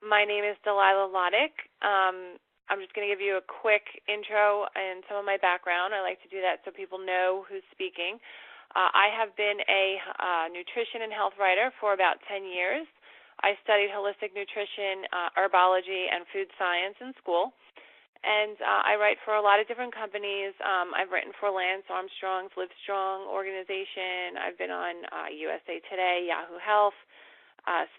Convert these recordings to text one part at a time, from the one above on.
My name is Delialah Lotich. I'm just going to give you a quick intro and some of my background. I like to do that so people know who's speaking. I have been a nutrition and health writer for about 10 years. I studied holistic nutrition, herbology, and food science in school. And I write for a lot of different companies. I've written for Lance Armstrong's Livestrong organization. I've been on USA Today, Yahoo Health,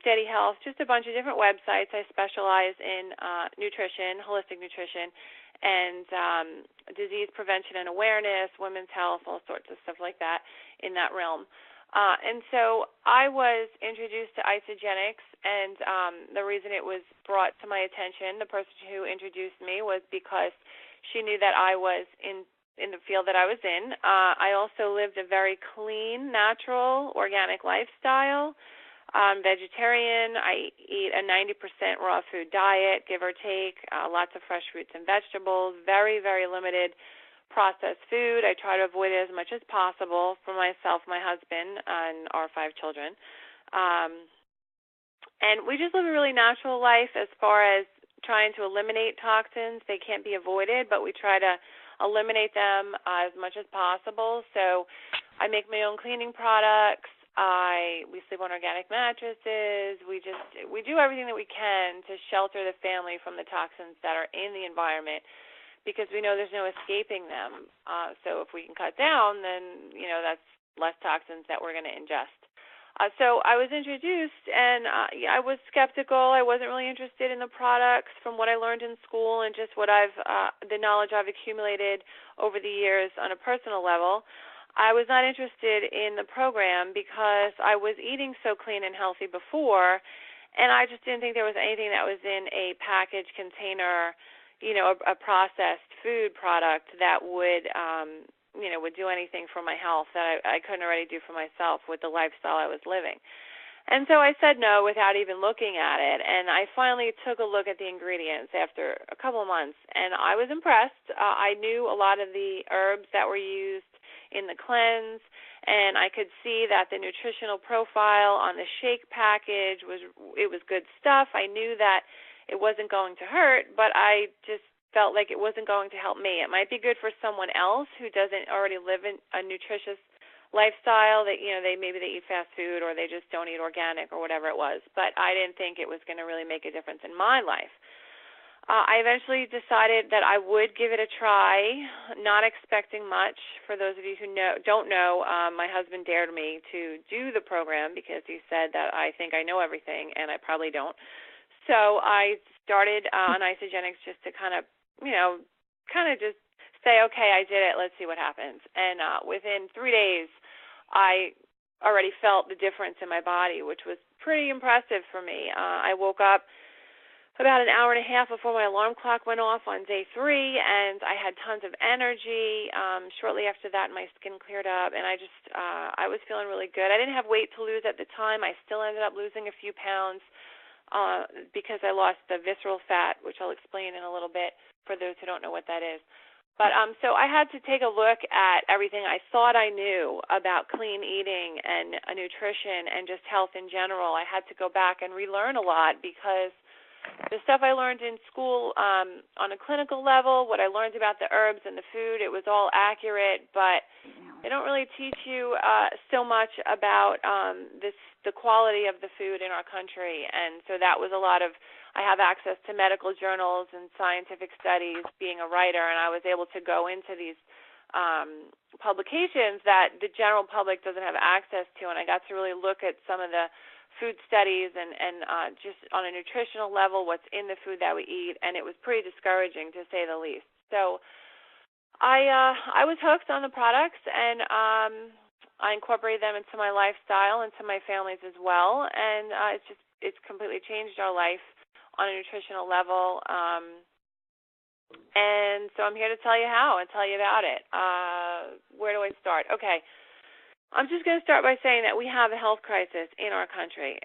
Steady Health, just a bunch of different websites. I specialize in nutrition, holistic nutrition, and disease prevention and awareness, women's health, all sorts of stuff like that in that realm. And so I was introduced to isogenics, and the reason it was brought to my attention, the person who introduced me, was because she knew that I was in the field that I was in. I also lived a very clean, natural, organic lifestyle. I'm vegetarian. I eat a 90% raw food diet, give or take, lots of fresh fruits and vegetables, very, very limited processed food. I try to avoid it as much as possible for myself, my husband, and our 5 children. And we just live a really natural life as far as trying to eliminate toxins. They can't be avoided, but we try to eliminate them as much as possible. So I make my own cleaning products. We sleep on organic mattresses. We do everything that we can to shelter the family from the toxins that are in the environment, because we know there's no escaping them. So if we can cut down, then that's less toxins that we're going to ingest. So I was introduced, and I was skeptical. I wasn't really interested in the products from what I learned in school and just the knowledge I've accumulated over the years on a personal level. I was not interested in the program because I was eating so clean and healthy before, and I just didn't think there was anything that was in a package container, a processed food product that would do anything for my health that I couldn't already do for myself with the lifestyle I was living. And so I said no without even looking at it, and I finally took a look at the ingredients after a couple of months, and I was impressed. I knew a lot of the herbs that were used in the cleanse, and I could see that the nutritional profile on the shake package was good stuff. I knew that it wasn't going to hurt, but I just felt like it wasn't going to help me. It might be good for someone else who doesn't already live in a nutritious lifestyle, that maybe they eat fast food or they just don't eat organic or whatever it was, but I didn't think it was going to really make a difference in my life. I eventually decided that I would give it a try, not expecting much. For those of you who don't know, my husband dared me to do the program because he said that I think I know everything, and I probably don't. So I started on isogenics just to kind of just say, okay, I did it. Let's see what happens. And within 3 days, I already felt the difference in my body, which was pretty impressive for me. I woke up about an hour and a half before my alarm clock went off on day 3, and I had tons of energy. Shortly after that, my skin cleared up, and I was feeling really good. I didn't have weight to lose at the time. I still ended up losing a few pounds because I lost the visceral fat, which I'll explain in a little bit for those who don't know what that is. But so I had to take a look at everything I thought I knew about clean eating and nutrition and just health in general. I had to go back and relearn a lot, because the stuff I learned in school on a clinical level, what I learned about the herbs and the food, it was all accurate, but they don't really teach you so much about the quality of the food in our country. And so that was I have access to medical journals and scientific studies being a writer, and I was able to go into these publications that the general public doesn't have access to, and I got to really look at some of the food studies and just on a nutritional level what's in the food that we eat, and it was pretty discouraging, to say the least. So I was hooked on the products, and I incorporated them into my lifestyle and to my family's as well, and it's completely changed our life on a nutritional level. And so I'm here to tell you how and tell you about it. Where do I start? Okay. I'm just going to start by saying that we have a health crisis in our country.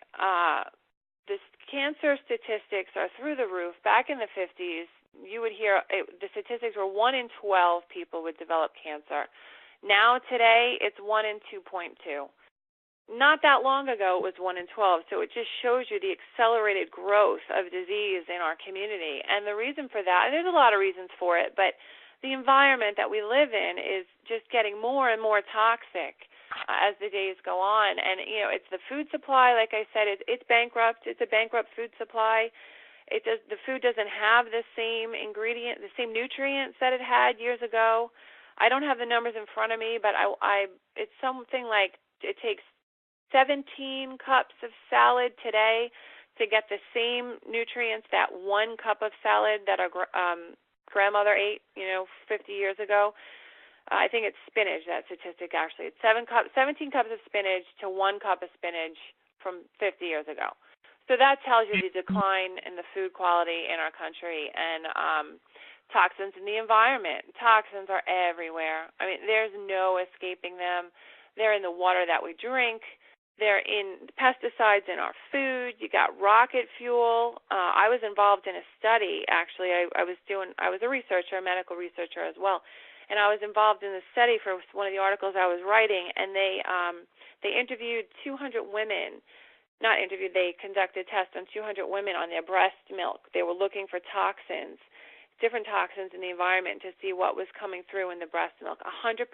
The cancer statistics are through the roof. Back in the 50s, you would hear the statistics were 1 in 12 people would develop cancer. Now, today, it's 1 in 2.2. not that long ago it was 1 in 12, so it just shows you the accelerated growth of disease in our community. And the reason for that, and there's a lot of reasons for it, but the environment that we live in is just getting more and more toxic as the days go on. And, it's the food supply. Like I said, it's bankrupt. It's a bankrupt food supply. The food doesn't have the same the same nutrients that it had years ago. I don't have the numbers in front of me, but it's something like it takes 17 cups of salad today to get the same nutrients that 1 cup of salad that our grandmother ate, 50 years ago. I think it's spinach, that statistic actually. It's 17 cups of spinach to 1 cup of spinach from 50 years ago. So that tells you the decline in the food quality in our country, and toxins in the environment. Toxins are everywhere. I mean, there's no escaping them. They're in the water that we drink. They're in pesticides in our food. You got rocket fuel. I was involved in a study, actually. I was a researcher, a medical researcher as well, and I was involved in a study for one of the articles I was writing, and they interviewed 200 women. Not interviewed, they conducted tests on 200 women on their breast milk. They were looking for toxins, different toxins in the environment, to see what was coming through in the breast milk. 100%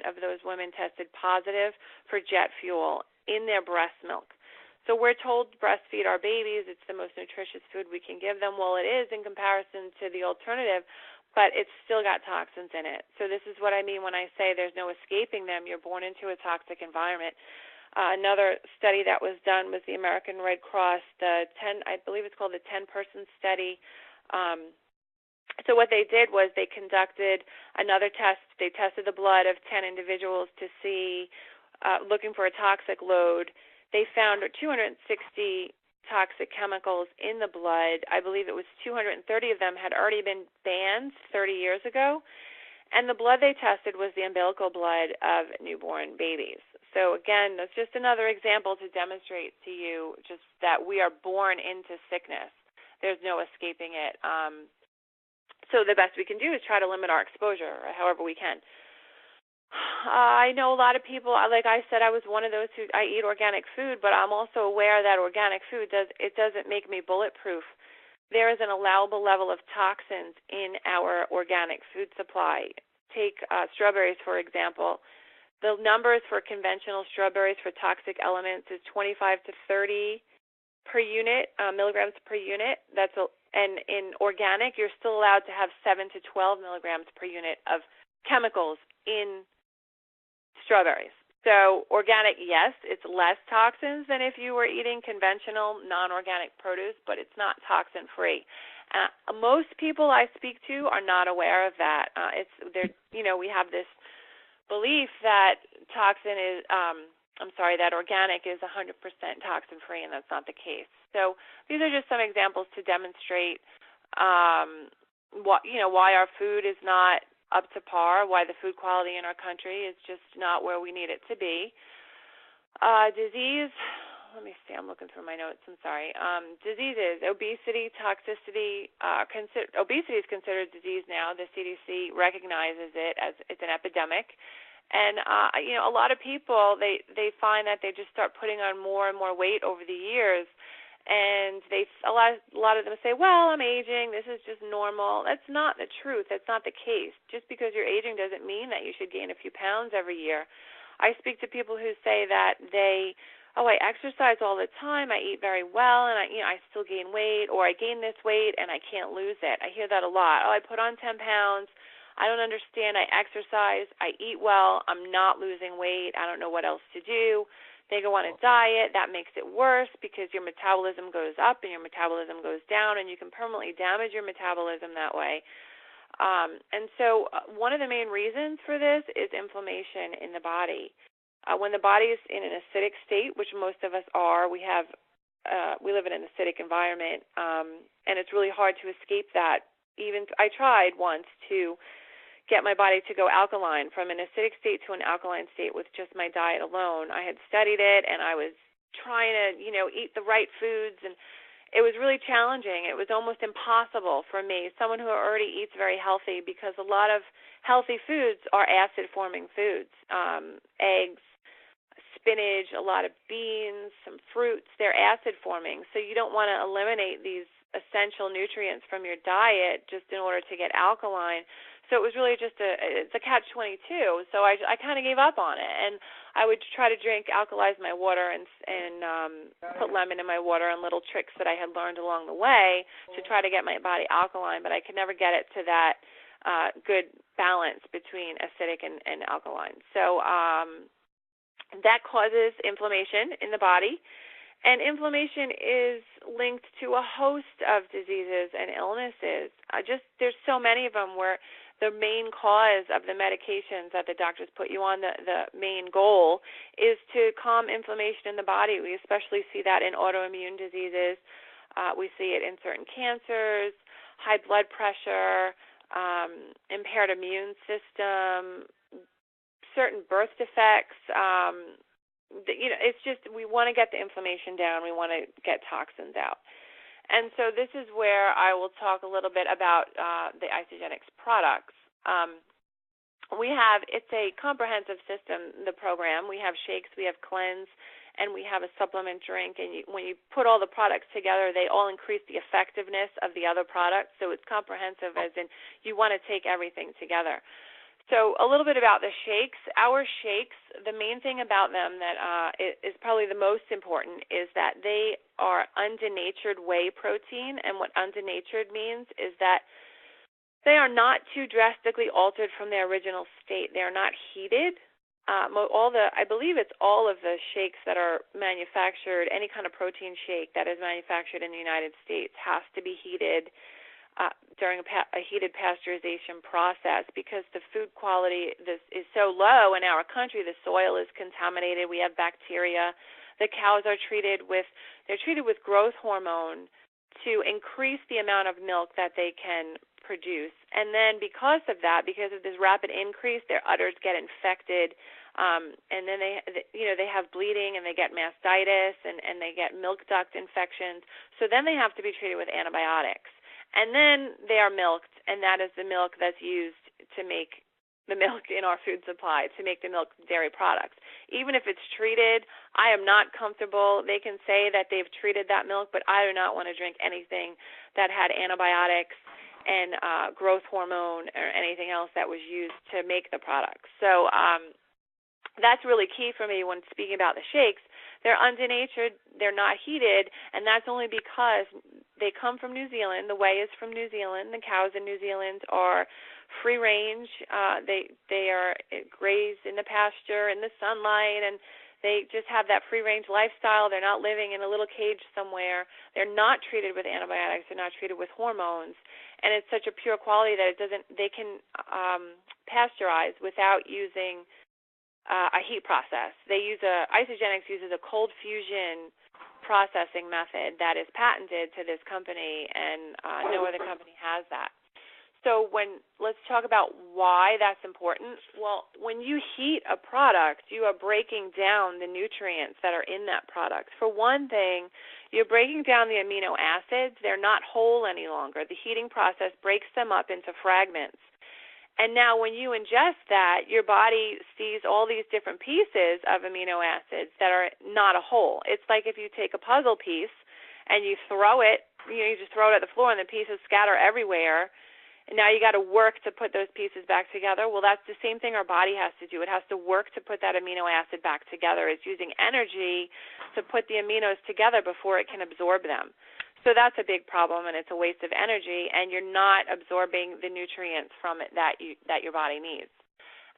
of those women tested positive for jet fuel in their breast milk. So we're told to breastfeed our babies. It's the most nutritious food we can give them. Well, it is in comparison to the alternative, but it's still got toxins in it. So this is what I mean when I say there's no escaping them. You're born into a toxic environment. Another study that was done was the American Red Cross, I believe it's called the 10-person study. So what they did was they conducted another test. They tested the blood of 10 individuals to see, looking for a toxic load. They found 260 toxic chemicals in the blood. I believe it was 230 of them had already been banned 30 years ago. And the blood they tested was the umbilical blood of newborn babies. So, again, that's just another example to demonstrate to you just that we are born into sickness. There's no escaping it. So the best we can do is try to limit our exposure however we can. I know a lot of people, like I said, I was one of those I eat organic food, but I'm also aware that organic food doesn't make me bulletproof. There is an allowable level of toxins in our organic food supply. Take strawberries, for example. The numbers for conventional strawberries for toxic elements is 25 to 30 per unit, milligrams per unit. And in organic, you're still allowed to have 7 to 12 milligrams per unit of chemicals in strawberries. So organic, yes, it's less toxins than if you were eating conventional, non-organic produce, but it's not toxin-free. Most people I speak to are not aware of that. We have this belief that that organic is 100% toxin-free, and that's not the case. So these are just some examples to demonstrate why our food is not up to par, why the food quality in our country is just not where we need it to be. Disease, let me see, I'm looking through my notes, I'm sorry. Diseases, obesity, toxicity. Obesity is considered a disease now. The CDC recognizes it as it's an epidemic. And, a lot of people, they find that they just start putting on more and more weight over the years. And a lot of them say, well, I'm aging. This is just normal. That's not the truth. That's not the case. Just because you're aging doesn't mean that you should gain a few pounds every year. I speak to people who say that I exercise all the time. I eat very well, and I still gain weight, or I gain this weight and I can't lose it. I hear that a lot. I put on 10 pounds. I don't understand. I exercise. I eat well. I'm not losing weight. I don't know what else to do. They go on a diet. That makes it worse because your metabolism goes up and your metabolism goes down, and you can permanently damage your metabolism that way. And so one of the main reasons for this is inflammation in the body. When the body is in an acidic state, which most of us are, we live in an acidic environment, and it's really hard to escape that. I tried once to get my body to go alkaline from an acidic state to an alkaline state with just my diet alone. I had studied it, and I was trying to, eat the right foods, and it was really challenging. It was almost impossible for me, someone who already eats very healthy, because a lot of healthy foods are acid-forming foods. Eggs, spinach, a lot of beans, some fruits. They're acid-forming, so you don't want to eliminate these essential nutrients from your diet just in order to get alkaline. So it was really just it's a catch-22. So I kind of gave up on it, and I would try to alkalize my water and put lemon in my water, and little tricks that I had learned along the way to try to get my body alkaline, but I could never get it to that good balance between acidic and alkaline. So that causes inflammation in the body, and inflammation is linked to a host of diseases and illnesses. There's so many of them where the main cause of the medications that the doctors put you on, the main goal is to calm inflammation in the body. We especially see that in autoimmune diseases. We see it in certain cancers, high blood pressure, impaired immune system, certain birth defects. It's just we want to get the inflammation down. We want to get toxins out. And so this is where I will talk a little bit about the Isagenix products. It's a comprehensive system, the program. We have shakes, we have cleanse, and we have a supplement drink. And when you put all the products together, they all increase the effectiveness of the other products. So it's comprehensive, as in you want to take everything together. So a little bit about the shakes. Our shakes, the main thing about them that is probably the most important is that they are undenatured whey protein. And what undenatured means is that they are not too drastically altered from their original state. They are not heated. I believe it's all of the shakes that are manufactured, any kind of protein shake that is manufactured in the United States has to be heated during a heated pasteurization process, because the food quality is so low in our country. The soil is contaminated. We have bacteria. The cows are treated with growth hormone to increase the amount of milk that they can produce. And then because of this rapid increase, their udders get infected, and then they have bleeding, and they get mastitis, and they get milk duct infections. So then they have to be treated with antibiotics. And then they are milked, and that is the milk that's used to make the milk in our food supply, to make the milk dairy products. Even if it's treated, I am not comfortable. They can say that they've treated that milk, but I do not want to drink anything that had antibiotics and growth hormone or anything else that was used to make the products. So that's really key for me when speaking about the shakes. They're undenatured, they're not heated, and that's only because they come from New Zealand. The whey is from New Zealand. The cows in New Zealand are free range. They are grazed in the pasture, in the sunlight, and they just have that free range lifestyle. They're not living in a little cage somewhere. They're not treated with antibiotics. They're not treated with hormones, and it's such a pure quality that they can pasteurize without using a heat process. Isagenix uses a cold fusion processing method that is patented to this company, and no other company has that. So let's talk about why that's important. Well, when you heat a product, you are breaking down the nutrients that are in that product. For one thing, you're breaking down the amino acids. They're not whole any longer. The heating process breaks them up into fragments. And now when you ingest that, your body sees all these different pieces of amino acids that are not a whole. It's like if you take a puzzle piece and you throw it, you just throw it at the floor and the pieces scatter everywhere, and now you got to work to put those pieces back together. Well, that's the same thing our body has to do. It has to work to put that amino acid back together. It's using energy to put the aminos together before it can absorb them. So that's a big problem, and it's a waste of energy, and you're not absorbing the nutrients from it that your body needs.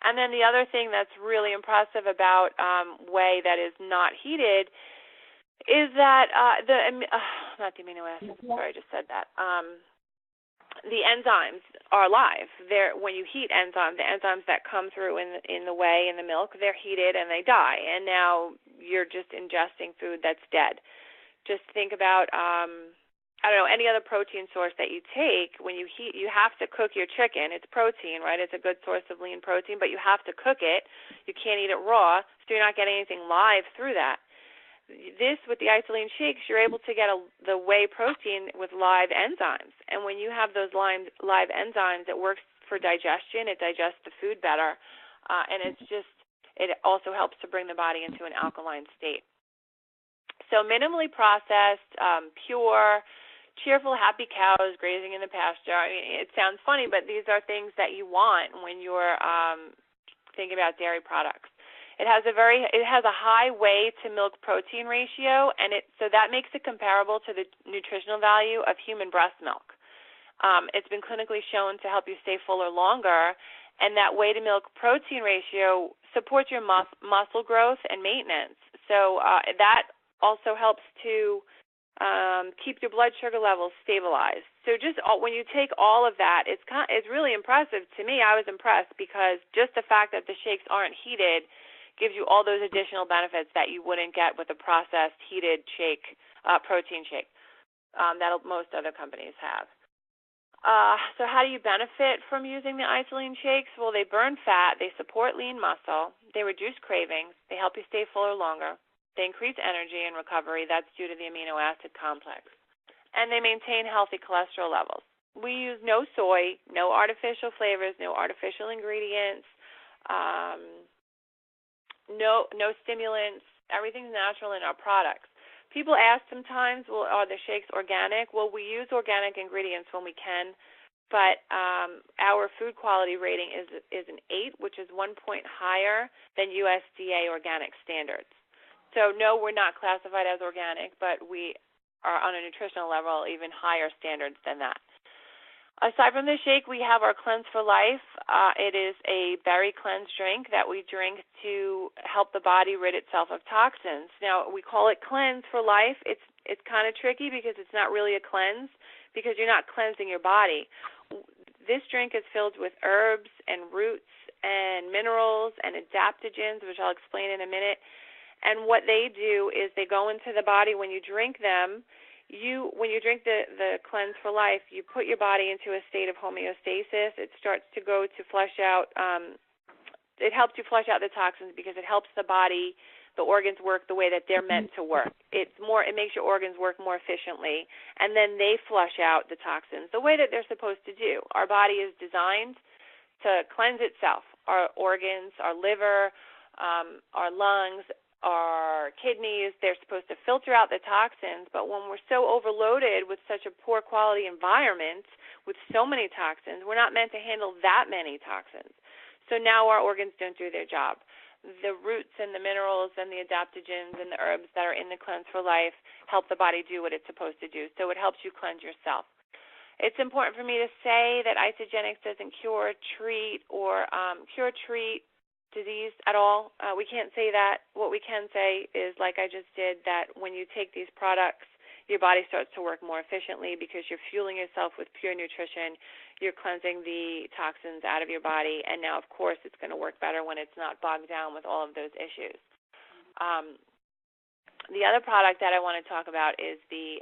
And then the other thing that's really impressive about whey that is not heated is that not the amino acids. Sorry, I just said that. The enzymes are live. When you heat enzymes, the enzymes that come through in the whey and the milk, they're heated and they die, and now you're just ingesting food that's dead. Just think about, any other protein source that you take. When you heat, you have to cook your chicken. It's protein, right? It's a good source of lean protein, but you have to cook it. You can't eat it raw, so you're not getting anything live through that. This, with the isolene shakes, you're able to get the whey protein with live enzymes. And when you have those live enzymes, it works for digestion. It digests the food better, and it's it also helps to bring the body into an alkaline state. So minimally processed, pure, cheerful, happy cows grazing in the pasture. I mean, it sounds funny, but these are things that you want when you're thinking about dairy products. It has a high whey to milk protein ratio, and so that makes it comparable to the nutritional value of human breast milk. It's been clinically shown to help you stay fuller longer, and that whey to milk protein ratio supports your muscle growth and maintenance. So that also helps to keep your blood sugar levels stabilized. So just when you take all of that, it's really impressive to me. I was impressed because just the fact that the shakes aren't heated gives you all those additional benefits that you wouldn't get with a processed heated shake, protein shake that most other companies have. So how do you benefit from using the isolene shakes? Well, they burn fat, they support lean muscle, they reduce cravings, they help you stay fuller longer, they increase energy and recovery. That's due to the amino acid complex. And they maintain healthy cholesterol levels. We use no soy, no artificial flavors, no artificial ingredients, no stimulants. Everything's natural in our products. People ask sometimes, well, are the shakes organic? Well, we use organic ingredients when we can, but our food quality rating is an 8, which is 1 point higher than USDA organic standards. So, no, we're not classified as organic, but we are on a nutritional level even higher standards than that. Aside from the shake, we have our Cleanse for Life. It is a berry cleanse drink that we drink to help the body rid itself of toxins. Now, we call it Cleanse for Life. It's kind of tricky because it's not really a cleanse because you're not cleansing your body. This drink is filled with herbs and roots and minerals and adaptogens, which I'll explain in a minute. And what they do is they go into the body when you drink them. When you drink the Cleanse for Life, you put your body into a state of homeostasis. It starts to go to flush out. It helps you flush out the toxins because it helps the body, the organs work the way that they're meant to work. It makes your organs work more efficiently, and then they flush out the toxins the way that they're supposed to do. Our body is designed to cleanse itself. Our organs, our liver, our lungs, our kidneys, they're supposed to filter out the toxins, but when we're so overloaded with such a poor quality environment with so many toxins, we're not meant to handle that many toxins. So now our organs don't do their job. The roots and the minerals and the adaptogens and the herbs that are in the Cleanse for Life help the body do what it's supposed to do, so it helps you cleanse yourself. It's important for me to say that Isagenix doesn't cure, treat disease at all. We can't say that. What we can say is, like I just did, that when you take these products, your body starts to work more efficiently because you're fueling yourself with pure nutrition. You're cleansing the toxins out of your body, and now, of course, it's going to work better when it's not bogged down with all of those issues. The other product that I want to talk about is the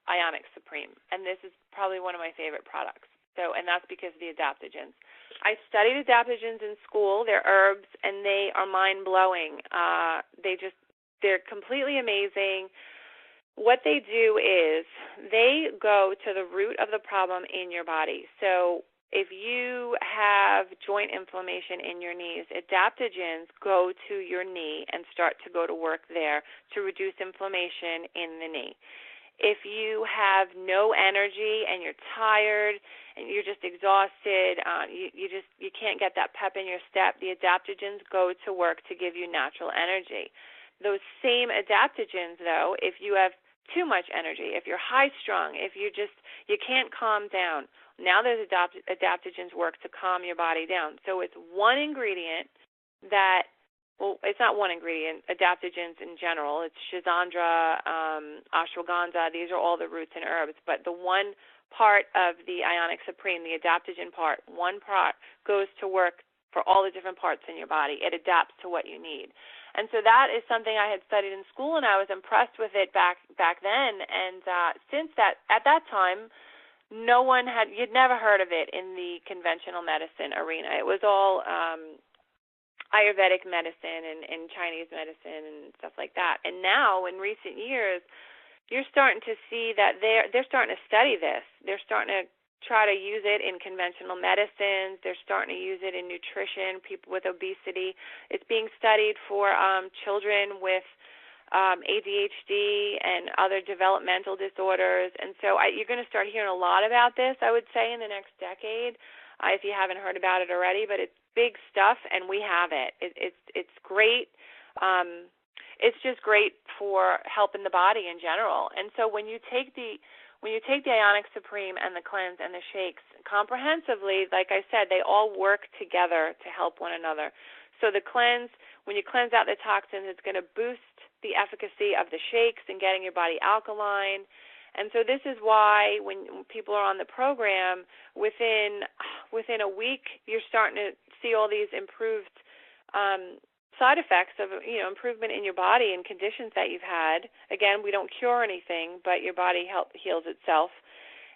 Ionic Supreme, and this is probably one of my favorite products. And that's because of the adaptogens. I studied adaptogens in school. They're herbs, and they are mind-blowing. They're completely amazing. What they do is they go to the root of the problem in your body. So if you have joint inflammation in your knees, adaptogens go to your knee and start to go to work there to reduce inflammation in the knee. If you have no energy and you're tired and you're just exhausted, you can't get that pep in your step, the adaptogens go to work to give you natural energy. Those same adaptogens, though, if you have too much energy, if you're high-strung, if you can't calm down, now those adaptogens work to calm your body down. So it's one ingredient that, well, it's not one ingredient, adaptogens in general. It's schizandra, ashwagandha. These are all the roots and herbs. But the one part of the Ionic Supreme, the adaptogen part, one part goes to work for all the different parts in your body. It adapts to what you need. And so that is something I had studied in school, and I was impressed with it back then. And since that, at that time, you'd never heard of it in the conventional medicine arena. It was all Ayurvedic medicine and Chinese medicine and stuff like that. And now, in recent years, you're starting to see that they're starting to study this. They're starting to try to use it in conventional medicines. They're starting to use it in nutrition, people with obesity. It's being studied for children with ADHD and other developmental disorders. And so you're going to start hearing a lot about this, I would say, in the next decade, if you haven't heard about it already. But it's big stuff, and we have it. It's great. It's just great for helping the body in general. And so when you take the Ionic Supreme and the cleanse and the shakes comprehensively, like I said, they all work together to help one another. So the cleanse, when you cleanse out the toxins, it's going to boost the efficacy of the shakes and getting your body alkaline. And so this is why when people are on the program, within a week, you're starting to see all these improved side effects of, improvement in your body and conditions that you've had. Again, we don't cure anything, but your body heals itself.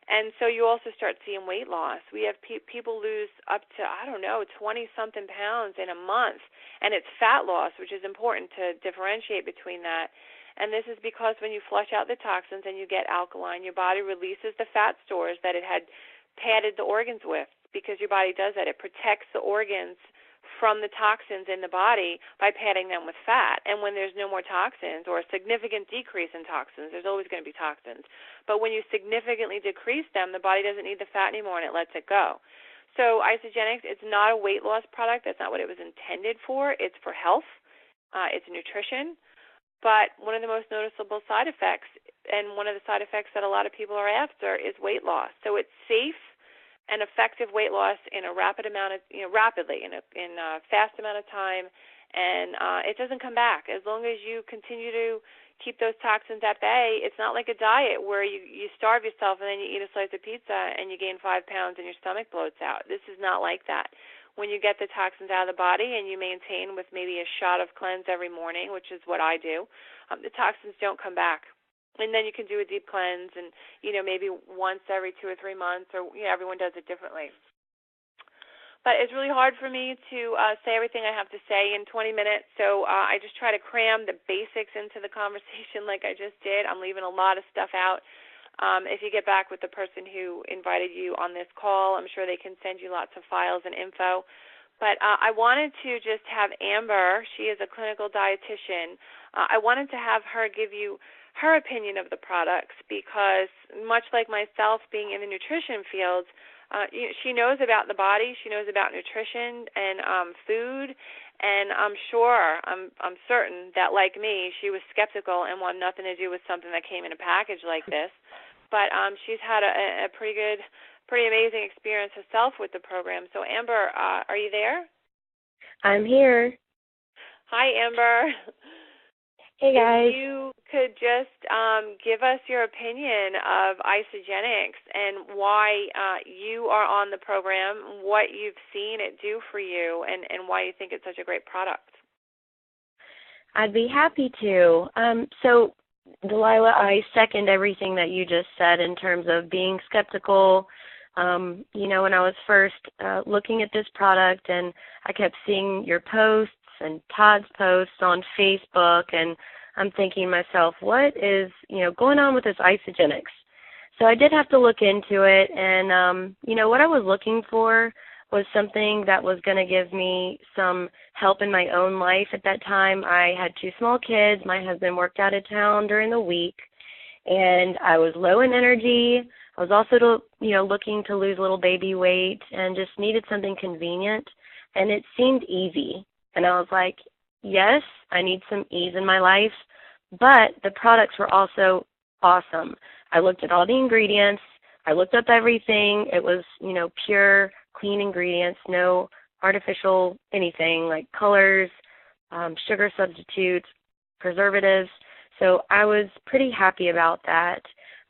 And so you also start seeing weight loss. We have people lose up to, 20-something pounds in a month, and it's fat loss, which is important to differentiate between that. And this is because when you flush out the toxins and you get alkaline, your body releases the fat stores that it had padded the organs with, because your body does that. It protects the organs from the toxins in the body by padding them with fat. And when there's no more toxins or a significant decrease in toxins, there's always going to be toxins. But when you significantly decrease them, the body doesn't need the fat anymore and it lets it go. So Isagenix, it's not a weight loss product. That's not what it was intended for. It's for health. It's nutrition. But one of the most noticeable side effects, and one of the side effects that a lot of people are after, is weight loss. So it's safe and effective weight loss in a rapid amount of, rapidly, in a fast amount of time, and it doesn't come back. As long as you continue to keep those toxins at bay, it's not like a diet where you starve yourself and then you eat a slice of pizza and you gain 5 pounds and your stomach bloats out. This is not like that. When you get the toxins out of the body and you maintain with maybe a shot of cleanse every morning, which is what I do, the toxins don't come back. And then you can do a deep cleanse and, maybe once every 2 or 3 months, or, everyone does it differently. But it's really hard for me to say everything I have to say in 20 minutes, so I just try to cram the basics into the conversation like I just did. I'm leaving a lot of stuff out. If you get back with the person who invited you on this call, I'm sure they can send you lots of files and info. But I wanted to just have Amber, she is a clinical dietitian, I wanted to have her give you her opinion of the products, because much like myself being in the nutrition field, she knows about the body, she knows about nutrition and food, and I'm certain that, like me, she was skeptical and wanted nothing to do with something that came in a package like this. But she's had a pretty amazing experience herself with the program. So Amber, are you there? I'm here. Hi, Amber. Hey, guys. If you could just give us your opinion of Isagenix and why you are on the program, what you've seen it do for you, and why you think it's such a great product. I'd be happy to. So, Delilah, I second everything that you just said in terms of being skeptical. When I was first looking at this product, and I kept seeing your posts and Todd's posts on Facebook, and I'm thinking to myself, what is, going on with this Isagenix? So I did have to look into it, and, what I was looking for was something that was going to give me some help in my own life. At that time, I had 2 small kids. My husband worked out of town during the week, and I was low in energy. I was also, looking to lose a little baby weight and just needed something convenient, and it seemed easy. And I was like, yes, I need some ease in my life, but the products were also awesome. I looked at all the ingredients. I looked up everything. It was, pure, clean ingredients, no artificial anything like colors, sugar substitutes, preservatives. So I was pretty happy about that.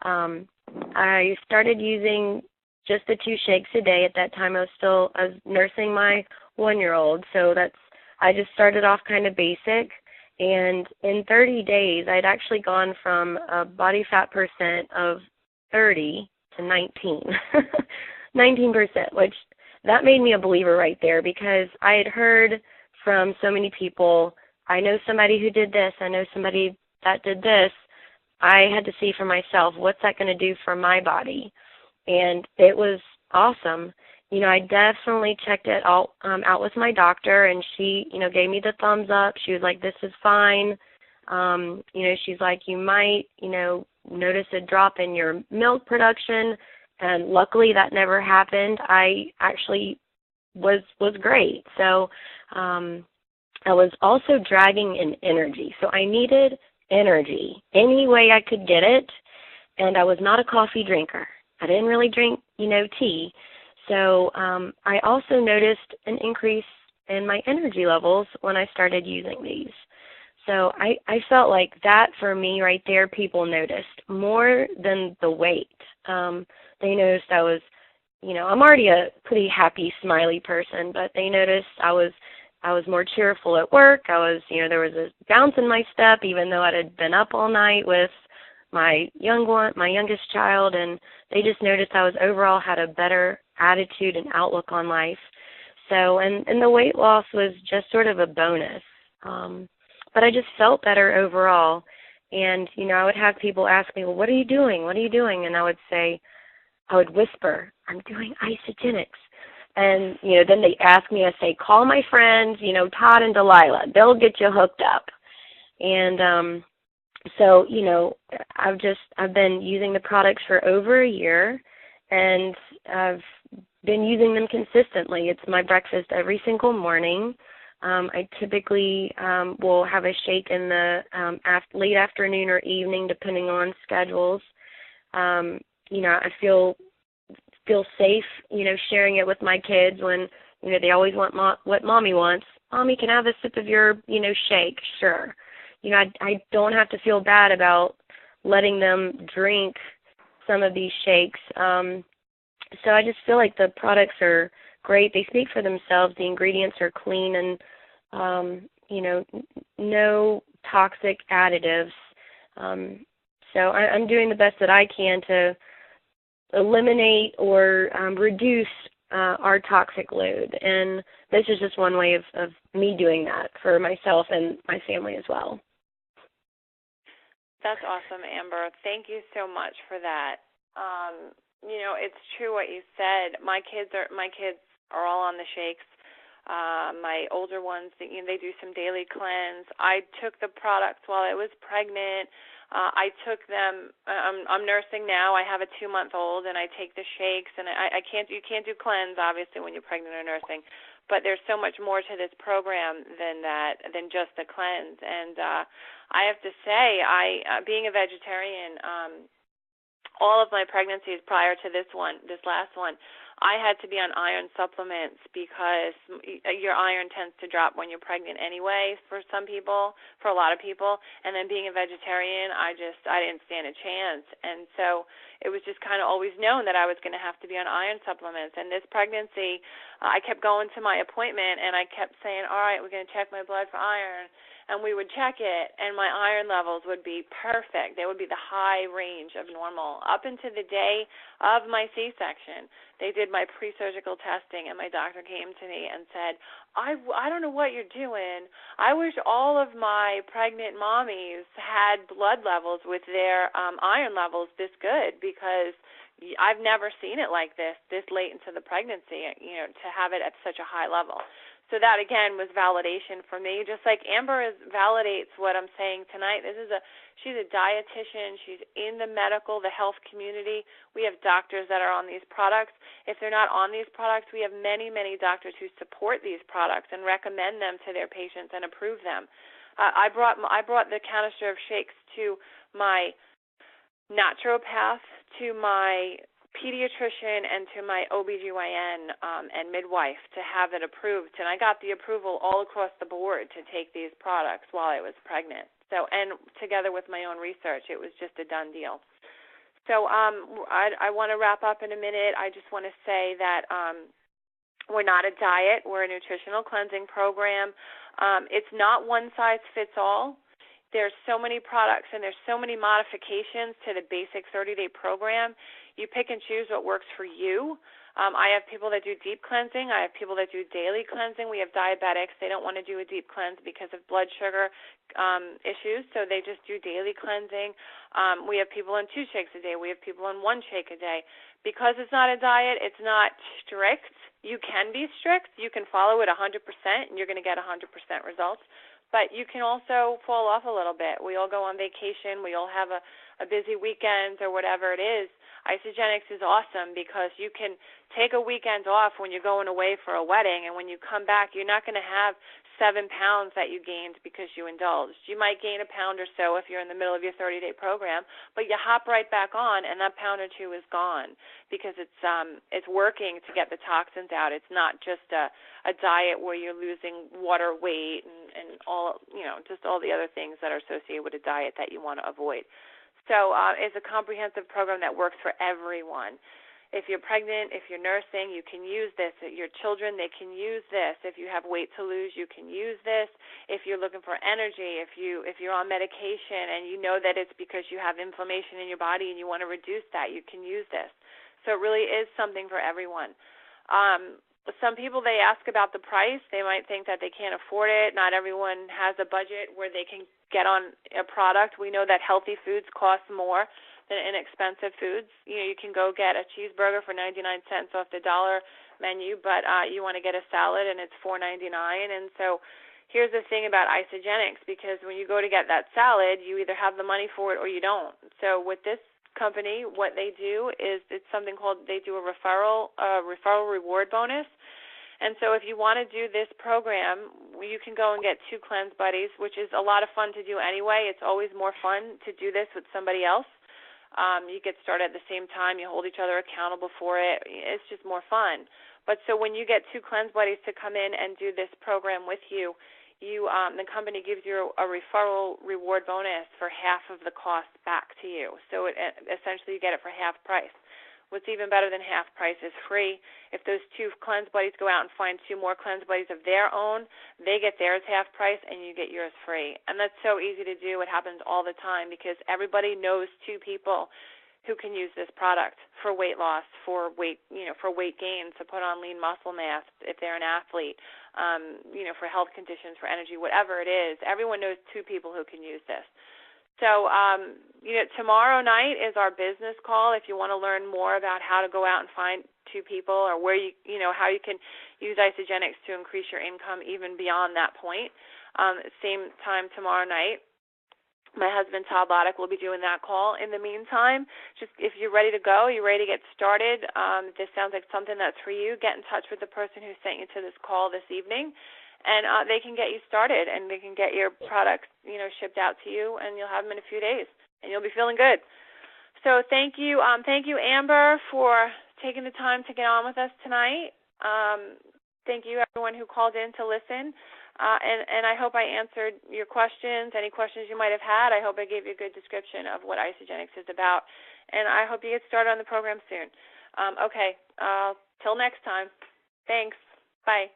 I started using just the 2 shakes a day. At that time, I was nursing my 1-year-old, so I just started off kind of basic, and in 30 days, I'd actually gone from a body fat percent of 30 to 19, 19%, which that made me a believer right there, because I had heard from so many people, I know somebody who did this, I know somebody that did this. I had to see for myself, what's that going to do for my body? and it was awesome. You know, I definitely checked it out with my doctor, and she, you know, gave me the thumbs up. She was like, this is fine. You know, she's like, you might, you know, notice a drop in your milk production, and luckily that never happened. I actually was great. So I was also dragging in energy. So I needed energy any way I could get it, and I was not a coffee drinker. I didn't really drink, you know, tea. So I also noticed an increase in my energy levels when I started using these. So I felt like that for me right there, people noticed more than the weight. They noticed I was, you know, I'm already a pretty happy, smiley person, but they noticed I was more cheerful at work. I was, you know, there was a bounce in my step, even though I had been up all night with my youngest child, and they just noticed I was overall had a better attitude and outlook on life. So, and the weight loss was just sort of a bonus. But I just felt better overall. And, you know, I would have people ask me, well, what are you doing? What are you doing? And I would whisper, I'm doing isogenics. And, you know, then they ask me, I say, call my friends, you know, Todd and Delilah. They'll get you hooked up. And so, you know, I've been using the products for over a year, and I've been using them consistently. It's my breakfast every single morning. I typically will have a shake in the late afternoon or evening, depending on schedules. You know, I feel safe, you know, sharing it with my kids when, you know, they always want what Mommy wants. Mommy, can I have a sip of your, you know, shake? Sure. You know, I don't have to feel bad about letting them drink some of these shakes. So I just feel like the products are great. They speak for themselves. The ingredients are clean and, you know, no toxic additives. So I'm doing the best that I can to eliminate or reduce our toxic load. And this is just one way of me doing that for myself and my family as well. That's awesome, Amber. Thank you so much for that. You know, it's true what you said. My kids are all on the shakes. My older ones, you know, they do some daily cleanse. I took the products while I was pregnant. I took them. I'm nursing now. I have a 2-month-old, and I take the shakes. And you can't do cleanse obviously when you're pregnant or nursing, but there's so much more to this program than just the cleanse. And I have to say, being a vegetarian, all of my pregnancies prior to this last one, I had to be on iron supplements because your iron tends to drop when you're pregnant anyway for some people, for a lot of people. And then being a vegetarian, I didn't stand a chance. And so it was just kind of always known that I was going to have to be on iron supplements. And this pregnancy, I kept going to my appointment, and I kept saying, all right, we're going to check my blood for iron. And we would check it, and my iron levels would be perfect. They would be the high range of normal. Up into the day of my C-section, they did my pre-surgical testing, and my doctor came to me and said, I don't know what you're doing. I wish all of my pregnant mommies had blood levels with their iron levels this good, because I've never seen it like this late into the pregnancy, you know, to have it at such a high level. So that, again, was validation for me, just like Amber validates what I'm saying tonight. She's a dietitian. She's in the health community. We have doctors that are on these products. If they're not on these products, we have many, many doctors who support these products and recommend them to their patients and approve them. I brought the canister of shakes to my naturopath, to my pediatrician, and to my OBGYN and midwife to have it approved. And I got the approval all across the board to take these products while I was pregnant. So, and together with my own research, it was just a done deal. So I want to wrap up in a minute. I just want to say that we're not a diet. We're a nutritional cleansing program. It's not one size fits all. there's so many products and there's so many modifications to the basic 30-day program. You pick and choose what works for you. I have people that do deep cleansing. I have people that do daily cleansing. We have diabetics. They don't want to do a deep cleanse because of blood sugar issues, so they just do daily cleansing. We have people on 2 shakes a day. We have people on 1 shake a day. Because it's not a diet, it's not strict. You can be strict. You can follow it 100%, and you're going to get 100% results. But you can also fall off a little bit. We all go on vacation. We all have a busy weekend or whatever it is. Isagenix is awesome because you can take a weekend off when you're going away for a wedding, and when you come back, you're not going to have 7 pounds that you gained because you indulged. You might gain a pound or so if you're in the middle of your 30-day program, but you hop right back on, and that pound or 2 is gone because it's working to get the toxins out. It's not just a diet where you're losing water weight and all, just all the other things that are associated with a diet that you want to avoid. So it's a comprehensive program that works for everyone. If you're pregnant, if you're nursing, you can use this. Your children, they can use this. If you have weight to lose, you can use this. If you're looking for energy, if you're on medication and you know that it's because you have inflammation in your body and you want to reduce that, you can use this. So it really is something for everyone. Some people, they ask about the price. They might think that they can't afford it. Not everyone has a budget where they can get on a product. We know that healthy foods cost more than inexpensive foods. You can go get a cheeseburger for 99 cents off the dollar menu, but you want to get a salad and it's $4.99. And so here's the thing about Isagenix, because when you go to get that salad, you either have the money for it or you don't. So with this company, what they do is it's something called, they do a referral reward bonus. And so if you want to do this program, you can go and get 2 cleanse buddies, which is a lot of fun to do anyway. It's always more fun to do this with somebody else. You get started at the same time. You hold each other accountable for it. It's just more fun. But so when you get 2 cleanse buddies to come in and do this program with you, the company gives you a referral reward bonus for half of the cost back to you. So essentially you get it for half price. What's even better than half price is free. If those 2 cleanse buddies go out and find 2 more cleanse buddies of their own, they get theirs half price and you get yours free. And that's so easy to do. It happens all the time because everybody knows 2 people who can use this product for weight loss, for weight gain, to put on lean muscle mass if they're an athlete, for health conditions, for energy, whatever it is. Everyone knows 2 people who can use this. So, tomorrow night is our business call. If you want to learn more about how to go out and find 2 people, or where how you can use Isagenix to increase your income even beyond that point. Same time tomorrow night. My husband, Todd Lotich, will be doing that call. In the meantime, just if you're ready to go, you're ready to get started, this sounds like something that's for you, get in touch with the person who sent you to this call this evening. And they can get you started, and they can get your products, shipped out to you, and you'll have them in a few days, and you'll be feeling good. So thank you, Amber, for taking the time to get on with us tonight. Thank you, everyone who called in to listen, and I hope I answered your questions, any questions you might have had. I hope I gave you a good description of what Isagenix is about, and I hope you get started on the program soon. Okay, till next time. Thanks. Bye.